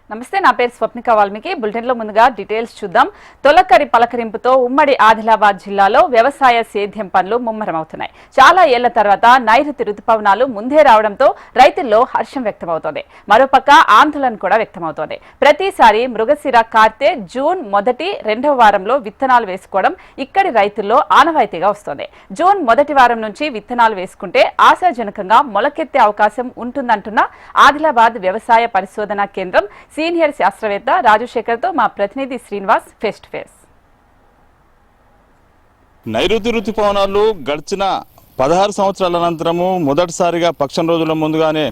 నమస్తే, నా పేరు స్వప్నిక వాల్మీకి. బులెటిన్లో ముందుగా డీటెయిల్స్ చూద్దాం. తొలకరి పలకరింపుతో ఉమ్మడి ఆదిలాబాద్ జిల్లాలో వ్యవసాయ సేద్యం పనులు ముమ్మరమవుతున్నాయి. చాలా ఏళ్ల తర్వాత నైరుతి రుతుపవనాలు ముందే రావడంతో రైతుల్లో హర్షం వ్యక్తమవుతోంది. మరోపక్క ఆందోళన కూడా వ్యక్తమవుతోంది. ప్రతిసారి మృగశిర కార్తె జూన్ మొదటి రెండవ వారంలో విత్తనాలు వేసుకోవడం ఇక్కడి రైతుల్లో ఆనవాయితీగా వస్తోంది. జూన్ మొదటి వారం నుంచి విత్తనాలు వేసుకుంటే ఆశాజనకంగా మొలకెత్తే అవకాశం ఉంటుందంటున్న ఆదిలాబాద్ వ్యవసాయ పరిశోధనా కేంద్రం సీనియర్ శాస్త్రవేత్త రాజశేఖర్ తో మా ప్రతినిధి శ్రీనివాస్ ఫేస్ టు ఫేస్. నైరుతి ఋతుపవనాలు గడిచిన 16 సంవత్సరాల అనంతరము మొదటిసారిగా పక్షం రోజుల ముందుగానే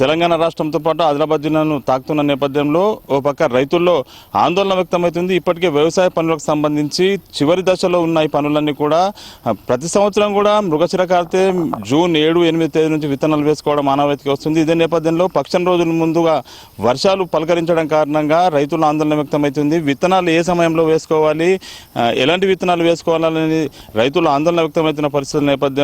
తెలంగాణ రాష్ట్రంతో పాటు ఆదిలాబాద్ జిల్లాను తాకుతున్న నేపథ్యంలో ఓ పక్క రైతుల్లో ఆందోళన వ్యక్తమవుతుంది. ఇప్పటికే వ్యవసాయ పనులకు సంబంధించి చివరి దశలో ఉన్న ఈ పనులన్నీ కూడా ప్రతి సంవత్సరం కూడా మృగశిర కార్తె జూన్ 7-8 తేదీ నుంచి విత్తనాలు వేసుకోవడం ఆనవాయితీగా వస్తుంది. ఇదే నేపథ్యంలో పక్షం రోజుల ముందుగా వర్షాలు పలకరించడం కారణంగా రైతుల ఆందోళన వ్యక్తమవుతుంది. విత్తనాలు ఏ సమయంలో వేసుకోవాలి, ఎలాంటి విత్తనాలు వేసుకోవాలని రైతుల ఆందోళన వ్యక్తమవుతున్న పరిస్థితుల నేపథ్యంలో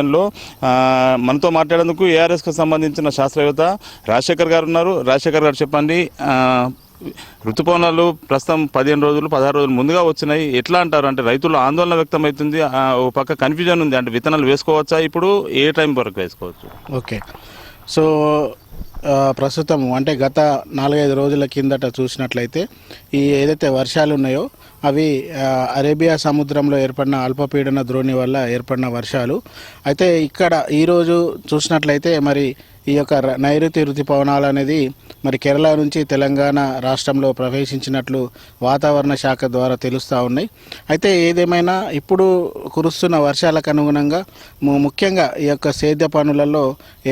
మనతో మాట్లాడేందుకు ఏఆర్ఎస్ కు సంబంధించిన శాస్త్రవేత్త రాజశేఖర్ గారు ఉన్నారు. రాజశేఖర్ గారు, చెప్పండి, ఋతుపవనాలు ప్రస్తుతం 15 రోజులు 16 రోజులు ముందుగా వచ్చినాయి. ఎట్లా అంటారు? అంటే రైతుల ఆందోళన వ్యక్తమవుతుంది, ఓ పక్క కన్ఫ్యూజన్ ఉంది. అంటే విత్తనాలు వేసుకోవచ్చా, ఇప్పుడు ఏ టైం వరకు వేసుకోవచ్చు? ఓకే, సో ప్రస్తుతం అంటే గత 4-5 రోజుల కిందట చూసినట్లయితే ఈ ఏదైతే వర్షాలు ఉన్నాయో అవి అరేబియా సముద్రంలో ఏర్పడిన అల్పపీడన ద్రోణి వల్ల ఏర్పడిన వర్షాలు. అయితే ఇక్కడ ఈరోజు చూసినట్లయితే మరి ఈ యొక్క నైరుతి ఋతుపవనాలు అనేది మరి కేరళ నుంచి తెలంగాణ రాష్ట్రంలో ప్రవేశించినట్లు వాతావరణ శాఖ ద్వారా తెలుస్తూ ఉన్నాయి. అయితే ఏదేమైనా ఇప్పుడు కురుస్తున్న వర్షాలకు అనుగుణంగా ముఖ్యంగా ఈ యొక్క సేద్య పనులలో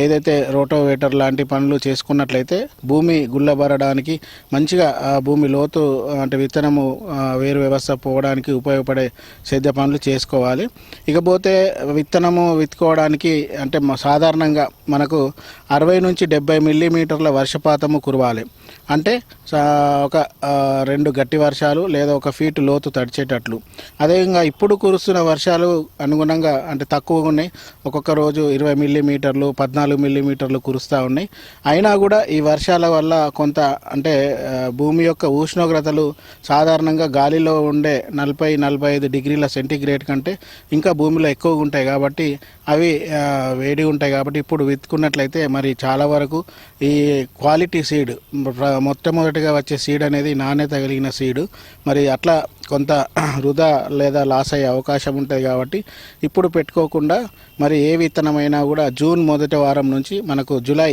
ఏదైతే రోటోవేటర్ లాంటి పనులు చేసుకున్నట్లయితే భూమి గుల్లబరడానికి మంచిగా భూమి లోతు అంటే విత్తనము వేరు వ్యవస్థ పోవడానికి ఉపయోగపడే సేద్య పనులు చేసుకోవాలి. ఇకపోతే విత్తనము విత్తుకోవడానికి అంటే సాధారణంగా మనకు 60 నుంచి 70 మిల్లీమీటర్ల వర్షపాతము కురవాలి. అంటే ఒక 2 గట్టి వర్షాలు లేదా 1 ఫీట్ లోతు తడిచేటట్లు. అదేవిధంగా ఇప్పుడు కురుస్తున్న వర్షాలు అనుగుణంగా అంటే తక్కువగా ఉన్నాయి. ఒక్కొక్క రోజు 20 మిల్లీమీటర్లు 14 మిల్లీమీటర్లు కురుస్తూ ఉన్నాయి. అయినా కూడా ఈ వర్షాల వల్ల కొంత అంటే భూమి యొక్క ఉష్ణోగ్రతలు సాధారణంగా గాలిలో ఉండే 40-45 డిగ్రీల సెంటీగ్రేడ్ కంటే ఇంకా భూమిలో ఎక్కువగా ఉంటాయి కాబట్టి అవి వేడి ఉంటాయి. కాబట్టి ఇప్పుడు విత్తుకున్నట్లయితే మరి చాలా వరకు ఈ క్వాలిటీ సీడ్ మొట్టమొదటిగా వచ్చే సీడ్ అనేది నాణ్యత కలిగిన సీడు మరి అట్లా కొంత వృధా లేదా లాస్ అయ్యే అవకాశం ఉంటుంది. కాబట్టి ఇప్పుడు పెట్టుకోకుండా మరి ఏ విత్తనమైనా కూడా జూన్ మొదటి వారం నుంచి మనకు జూలై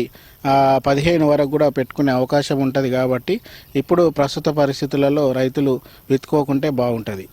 15 వరకు కూడా పెట్టుకునే అవకాశం ఉంటుంది. కాబట్టి ఇప్పుడు ప్రస్తుత పరిస్థితులలో రైతులు విత్తుకోకుంటే బాగుంటుంది.